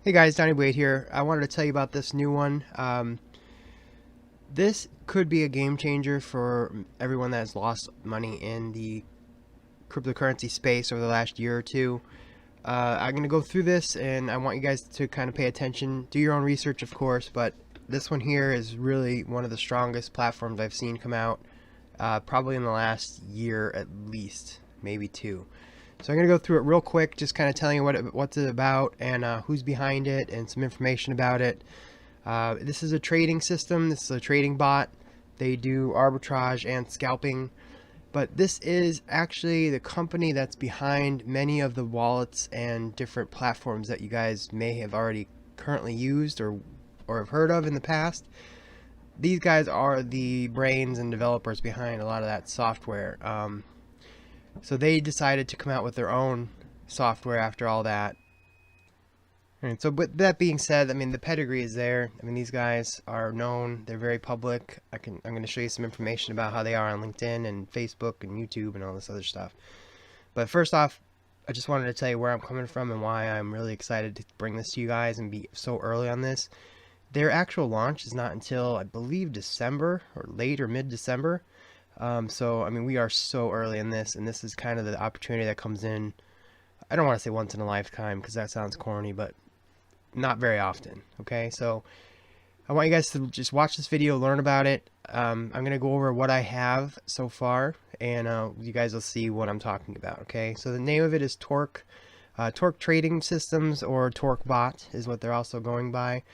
Hey guys, Donnie Wade here. I wanted to tell you about this new one. This could be a game changer for everyone that has lost money in the cryptocurrency space over the last year or two. I'm going to go through this and I want you guys to kind of pay attention. Do your own research, of course, but this one here is really one of the strongest platforms I've seen come out, probably in the last year at least, maybe two. So I'm going to go through it real quick, just kind of telling you what's it about and who's behind it and some information about it. This is a trading system. This is a trading bot. They do arbitrage and scalping. But this is actually the company that's behind many of the wallets and different platforms that you guys may have already currently used or have heard of in the past. These guys are the brains and developers behind a lot of that software. So they decided to come out with their own software after all that. And so, with that being said, I mean, the pedigree is there. I mean, these guys are known. They're very public. I'm going to show you some information about how they are on LinkedIn and Facebook and YouTube and all this other stuff. But first off, I just wanted to tell you where I'm coming from and why I'm really excited to bring this to you guys and be so early on this. Their actual launch is not until, I believe, December or late or mid-December. So, I mean, we are so early in this, and this is kind of the opportunity that comes in. I don't want to say once in a lifetime because that sounds corny, but not very often. Okay, so I want you guys to just watch this video, learn about it. I'm going to go over what I have so far, and you guys will see what I'm talking about. Okay, so the name of it is Torque Trading Systems, or Torquebot is what they're also going by.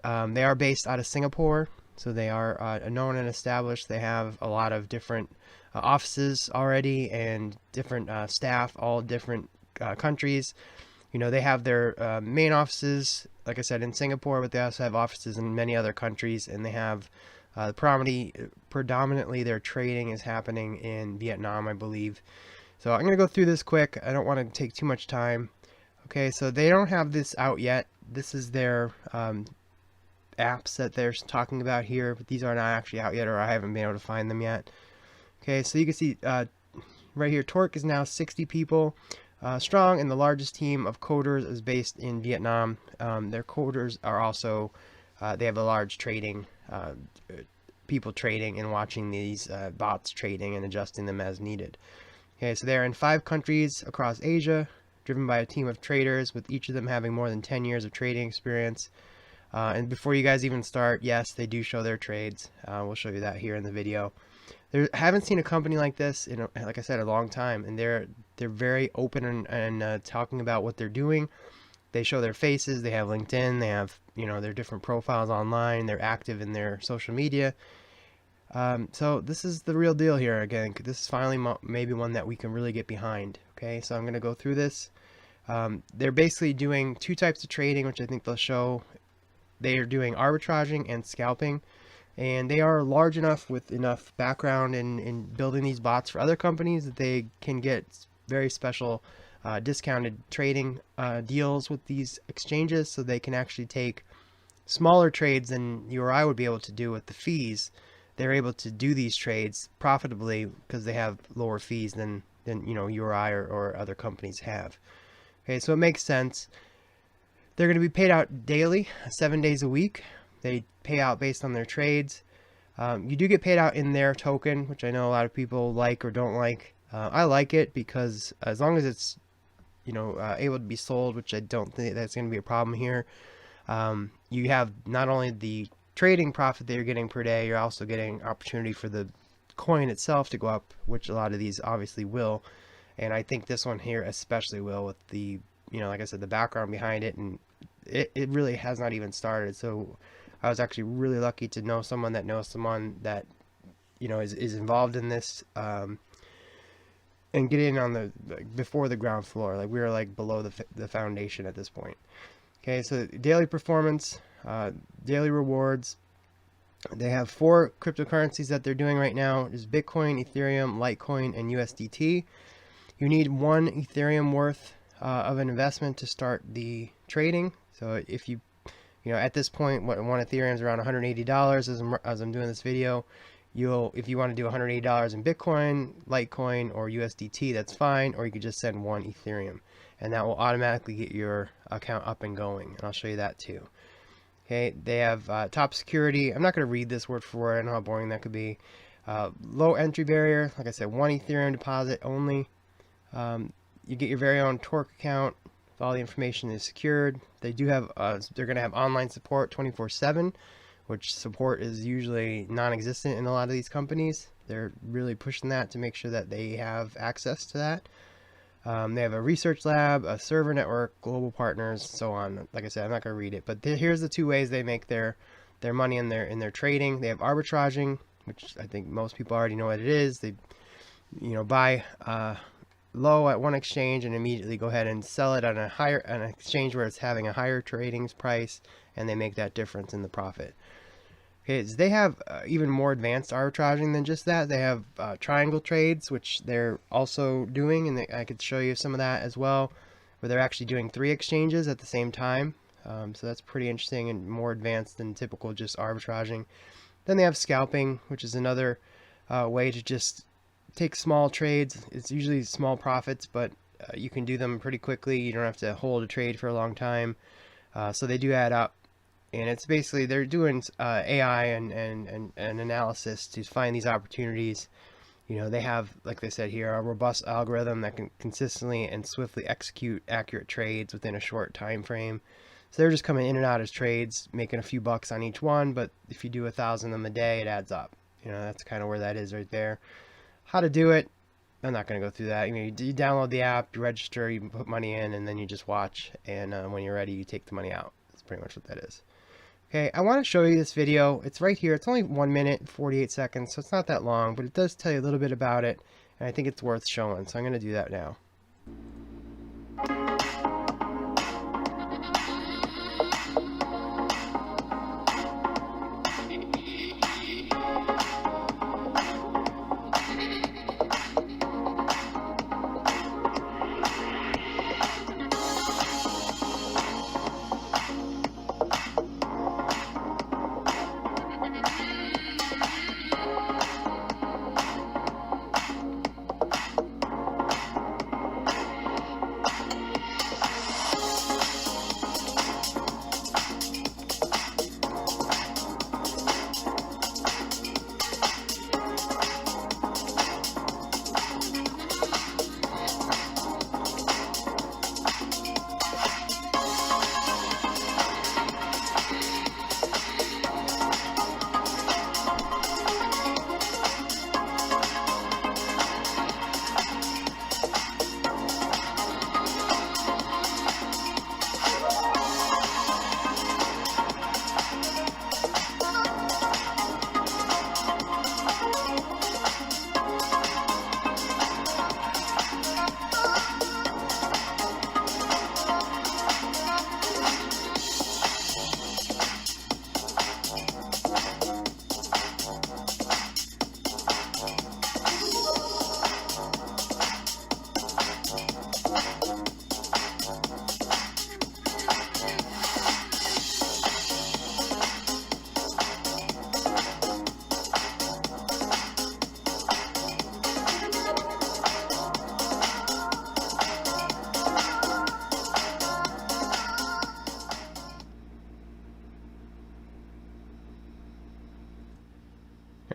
They are based out of Singapore. So they are known and established. They have a lot of different offices already and different staff, all different countries. You know, they have their main offices, like I said, in Singapore, but they also have offices in many other countries, and they have predominantly their trading is happening in Vietnam, I believe. So I'm going to go through this quick. I don't want to take too much time. Okay, so they don't have this out yet. This is their apps that they're talking about here, but these are not actually out yet, or I haven't been able to find them yet. Okay, so you can see right here, Torque is now 60 people strong, and the largest team of coders is based in Vietnam. Their coders are also, they have a large trading, people trading and watching these bots trading and adjusting them as needed. Okay, so they're in 5 countries across Asia, driven by a team of traders, with each of them having more than 10 years of trading experience. And before you guys even start, yes, they do show their trades. We'll show you that here in the video. Haven't seen a company like this in, like I said, a long time, and they're very open and talking about what they're doing. They show their faces. They have LinkedIn. They have, you know, their different profiles online. They're active in their social media. So this is the real deal here. Again, this is finally maybe one that we can really get behind. Okay, so I'm going to go through this. They're basically doing 2 types of trading, which I think they'll show. They are doing arbitraging and scalping, and they are large enough with enough background in building these bots for other companies that they can get very special discounted trading deals with these exchanges, so they can actually take smaller trades than you or I would be able to do with the fees. They're able to do these trades profitably because they have lower fees than you know, you or I or other companies have. Okay, so it makes sense. They're going to be paid out daily, 7 days a week. They pay out based on their trades. You do get paid out in their token, which I know a lot of people like or don't like. I like it because as long as it's, you know, able to be sold, which I don't think that's going to be a problem here. You have not only the trading profit that you're getting per day, you're also getting opportunity for the coin itself to go up, which a lot of these obviously will. And I think this one here especially will, with the, you know, like I said, the background behind it, and it really has not even started. So I was actually really lucky to know someone that knows someone that, you know, is involved in this, and get in on the before the ground floor. Like, we were like below the foundation at this point. Okay, so daily performance, daily rewards. They have 4 cryptocurrencies that they're doing right now. There's Bitcoin, Ethereum, Litecoin, and USDT. You need 1 Ethereum worth of an investment to start the trading. So if you know, at this point, one Ethereum is around $180 as I'm doing this video. If you want to do $180 in Bitcoin, Litecoin, or USDT, that's fine, or you could just send 1 Ethereum. and that will automatically get your account up and going, and I'll show you that too. Okay, they have top security. I'm not going to read this word for word. I know how boring that could be. Low entry barrier, like I said, 1 Ethereum deposit only. You get your very own Torque account. All the information is secured. They do have, they're going to have online support 24/7, which support is usually non-existent in a lot of these companies. They're really pushing that to make sure that they have access to that. They have a research lab, a server network, global partners, so on. Like I said, I'm not going to read it, but here's the two ways they make their money in their trading. They have arbitraging, which I think most people already know what it is. They, buy low at one exchange and immediately go ahead and sell it on an exchange where it's having a higher trading price, and they make that difference in the profit. Okay, so they have even more advanced arbitraging than just that. They have triangle trades, which they're also doing, and I could show you some of that as well, where they're actually doing 3 exchanges at the same time. So that's pretty interesting and more advanced than typical just arbitraging. Then they have scalping, which is another way to just take small trades. It's usually small profits, but you can do them pretty quickly. You don't have to hold a trade for a long time. So they do add up. And it's basically, they're doing AI and analysis to find these opportunities. They have, like they said here, a robust algorithm that can consistently and swiftly execute accurate trades within a short time frame. So they're just coming in and out as trades, making a few bucks on each one, but if you do 1,000 of them a day, it adds up. That's kind of where that is right there. How to do it, I'm not going to go through that. You download the app, you register, you put money in, and then you just watch, and when you're ready, you take the money out. That's pretty much what that is. Okay, I want to show you this video. It's right here. It's only 1 minute and 48 seconds, so it's not that long, but it does tell you a little bit about it, and I think it's worth showing, so I'm going to do that now.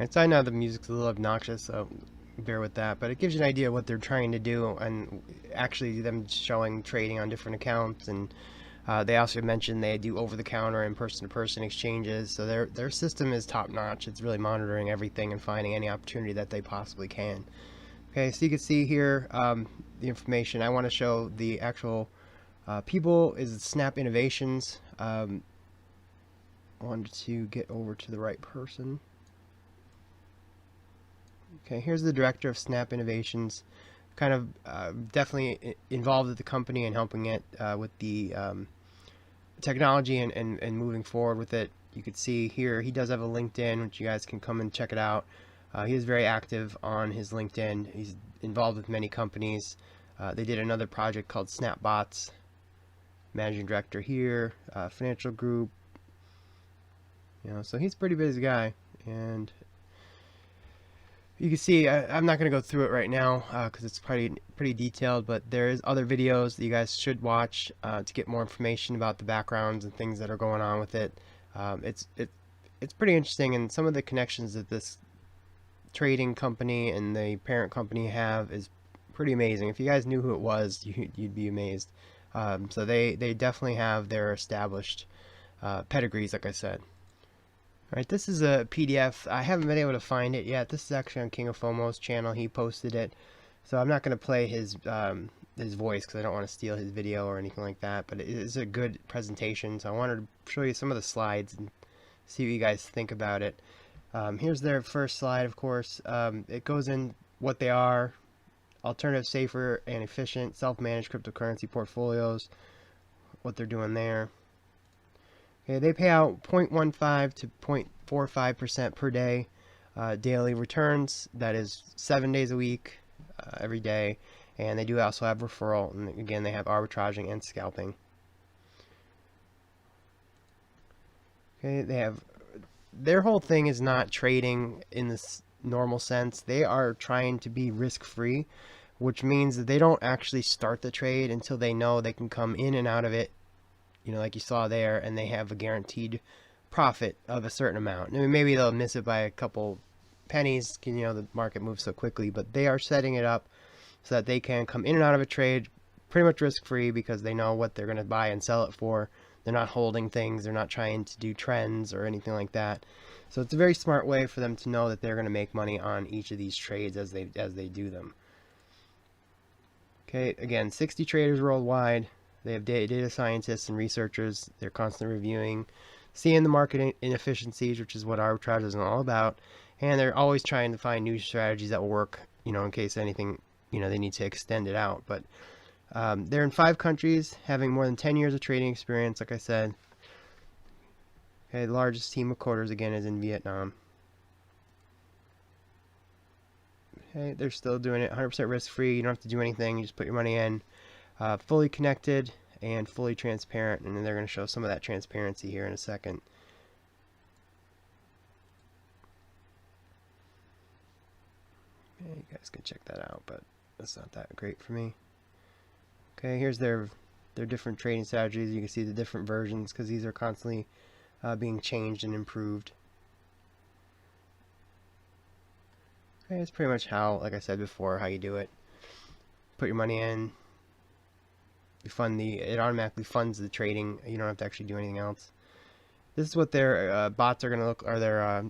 Alright, so I know the music's a little obnoxious, so bear with that, but it gives you an idea of what they're trying to do, and actually them showing trading on different accounts. And they also mentioned they do over-the-counter and person-to-person exchanges, so their system is top-notch. It's really monitoring everything and finding any opportunity that they possibly can. Okay, so you can see here the information. I want to show the actual people is Snap Innovations. Wanted to get over to the right person. Okay, here's the director of Snap Innovations, kind of definitely involved with the company and helping it with the technology and moving forward with it. You can see here he does have a LinkedIn, which you guys can come and check it out. He is very active on his LinkedIn. He's involved with many companies. They did another project called Snapbots. Managing director here, financial group. So he's a pretty busy guy. And You can see I'm not going to go through it right now because it's pretty detailed, but there is other videos that you guys should watch to get more information about the backgrounds and things that are going on with it. It's pretty interesting, and some of the connections that this trading company and the parent company have is pretty amazing. If you guys knew who it was, you'd be amazed. So they definitely have their established pedigrees, like I said. Alright, this is a PDF. I haven't been able to find it yet. This is actually on King of FOMO's channel. He posted it. So I'm not going to play his voice because I don't want to steal his video or anything like that. But it is a good presentation. So I wanted to show you some of the slides and see what you guys think about it. Here's their first slide, of course. It goes in what they are: alternative, safer, and efficient self-managed cryptocurrency portfolios. What they're doing there. Okay, they pay out 0.15 to 0.45% per day daily returns. That is 7 days a week, every day. And they do also have referral. And again, they have arbitraging and scalping. Okay, they have their whole thing is not trading in this normal sense. They are trying to be risk-free, which means that they don't actually start the trade until they know they can come in and out of it, you know, like you saw there, and they have a guaranteed profit of a certain amount. I mean, maybe they'll miss it by a couple pennies, you know, the market moves so quickly, but they are setting it up so that they can come in and out of a trade pretty much risk-free because they know what they're going to buy and sell it for. They're not holding things. They're not trying to do trends or anything like that. So it's a very smart way for them to know that they're going to make money on each of these trades as they do them. Okay, again, 60 traders worldwide. They have data scientists and researchers. They're constantly reviewing, seeing the market inefficiencies, which is what arbitrage is all about. And they're always trying to find new strategies that will work, you know, in case anything, you know, they need to extend it out. But they're in 5 countries, having more than 10 years of trading experience, like I said. Okay, the largest team of coders, again, is in Vietnam. Okay, they're still doing it 100% risk-free. You don't have to do anything. You just put your money in. Fully connected and fully transparent, and they're going to show some of that transparency here in a second. Okay, you guys can check that out, but that's not that great for me. Okay, here's their different trading strategies. You can see the different versions because these are constantly being changed and improved. Okay, it's pretty much how, like I said before, how you do it. Put your money in. You fund it automatically funds the trading. You don't have to actually do anything else. This is what their bots are going to look, or their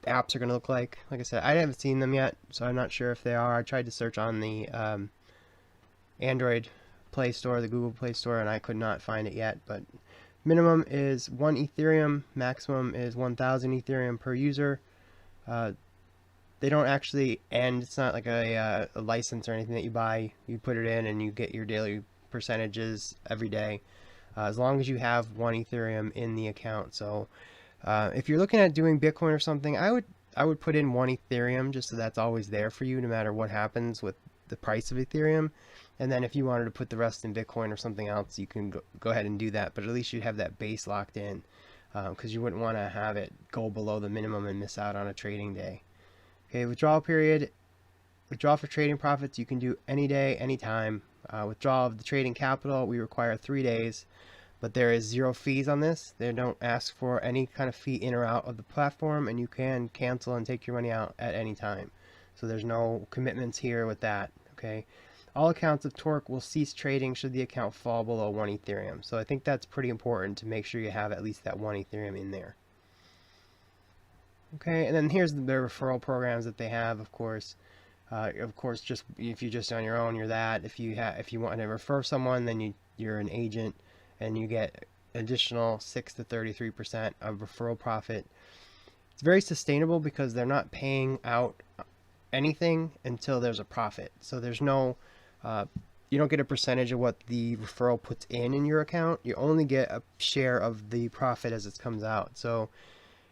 apps are going to look like. Like I said, I haven't seen them yet, so I'm not sure if they are. I tried to search on the Android Play Store, the Google Play Store, and I could not find it yet. But minimum is 1 Ethereum, maximum is 1,000 Ethereum per user. They don't actually end. It's not like a license or anything that you buy. You put it in and you get your daily percentages every day, as long as you have 1 Ethereum in the account. So if you're looking at doing Bitcoin or something, I would put in 1 Ethereum just so that's always there for you no matter what happens with the price of Ethereum. And then if you wanted to put the rest in Bitcoin or something else, you can go ahead and do that, but at least you'd have that base locked in, because you wouldn't want to have it go below the minimum and miss out on a trading day. Okay, withdrawal period. Withdraw for trading profits you can do any day, anytime. Withdrawal of the trading capital, we require 3 days, but there is 0 fees on this. They don't ask for any kind of fee in or out of the platform, and you can cancel and take your money out at any time. So there's no commitments here with that. Okay, all accounts of Torque will cease trading should the account fall below 1 Ethereum. So I think that's pretty important to make sure you have at least that 1 Ethereum in there. Okay, and then here's the referral programs that they have, of course. Just if you're just on your own, you're that. If you want to refer someone, then you're an agent, and you get additional 6 to 33% of referral profit. It's very sustainable because they're not paying out anything until there's a profit. So there's no, you don't get a percentage of what the referral puts in your account. You only get a share of the profit as it comes out. So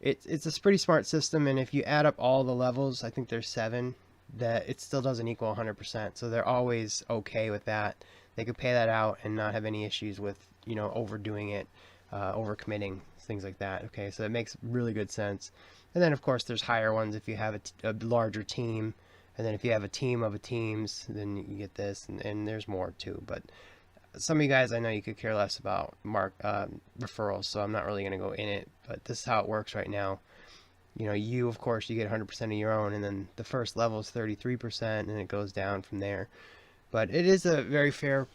it's a pretty smart system, and if you add up all the levels, I think there's 7, that it still doesn't equal 100%. So they're always okay with that. They could pay that out and not have any issues with, you know, overdoing it. overcommitting, things like that. Okay, so it makes really good sense. And then of course there's higher ones if you have a larger team, and then if you have a team of teams, then you get this, and there's more too. But some of you guys, I know you could care less about referrals, so I'm not really going to go in it, but this is how it works right now. You know, you of course you get 100% of your own, and then the first level is 33%, and it goes down from there. But it is a very fair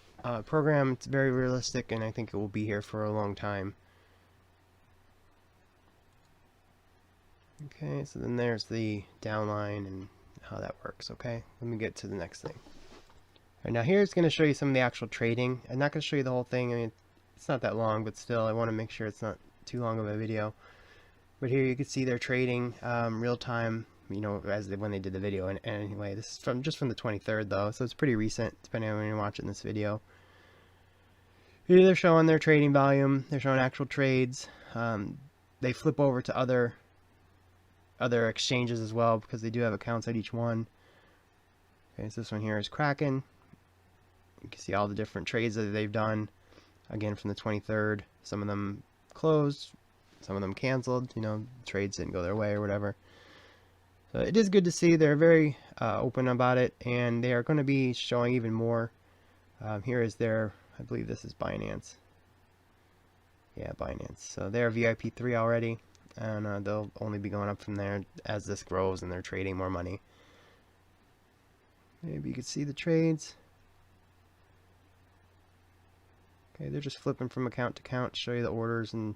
program. It's very realistic, and I think it will be here for a long time. Okay, so then there's the downline and how that works. Okay, let me get to the next thing. Right, now here it's going to show you some of the actual trading. I'm not going to show you the whole thing. I mean, it's not that long, but still I want to make sure it's not too long of a video. But here you can see they're trading real time, you know, when they did the video. And anyway, this is just from the 23rd though, so it's pretty recent depending on when you're watching this video. Here they're showing their trading volume. They're showing actual trades. They flip over to other exchanges as well because they do have accounts at each one. Okay, so this one here is Kraken. You can see all the different trades that they've done. Again, from the 23rd. Some of them closed, some of them canceled. You know, trades didn't go their way or whatever. So it is good to see. They're very open about it, and they are going to be showing even more. Here is their, I believe this is Binance. Yeah, Binance. So they're VIP3 already, and they'll only be going up from there as this grows and they're trading more money. Maybe you can see the trades. Okay, they're just flipping from account to account to show you the orders and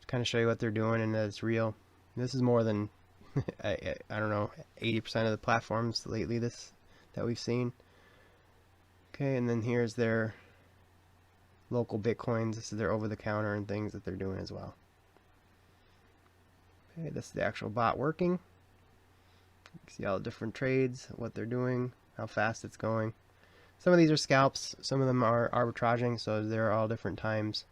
kind of show you what they're doing and that it's real. This is more than I don't know, 80% of the platforms lately that we've seen. Okay, and then here's their local Bitcoins. This is their over-the-counter and things that they're doing as well. Okay, this is the actual bot working. You can see all the different trades, what they're doing, how fast it's going. Some of these are scalps, some of them are arbitraging, so they're all different times.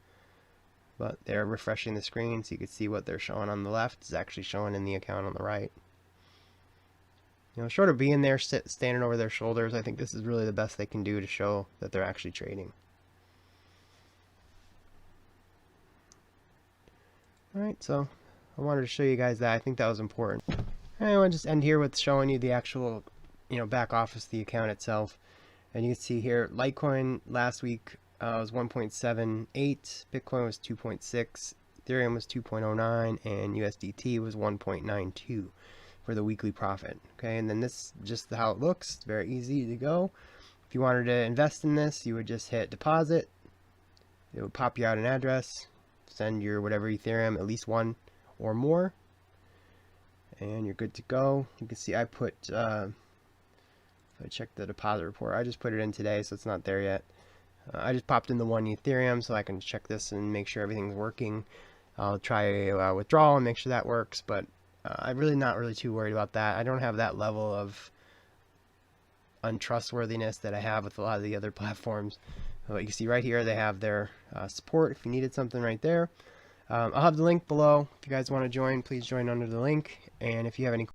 But they're refreshing the screen so you can see what they're showing on the left is actually showing in the account on the right. You know, short of being there, standing over their shoulders, I think this is really the best they can do to show that they're actually trading. Alright, so I wanted to show you guys that. I think that was important. I want to just end here with showing you the actual, you know, back office, the account itself. And you can see here, Litecoin last week was 1.78, Bitcoin was 2.6, Ethereum was 2.09, and USDT was 1.92 for the weekly profit. Okay, and then this is just how it looks. It's very easy to go. If you wanted to invest in this, you would just hit deposit. It would pop you out an address, send your whatever Ethereum, at least one or more, and you're good to go. You can see I put if I check the deposit report, I just put it in today, so it's not there yet. I just popped in the 1 Ethereum so I can check this and make sure everything's working. I'll try a withdrawal and make sure that works, but I'm really not too worried about that. I don't have that level of untrustworthiness that I have with a lot of the other platforms. But you can see right here they have their support if you needed something right there. I'll have the link below. If you guys want to join, please join under the link. And if you have any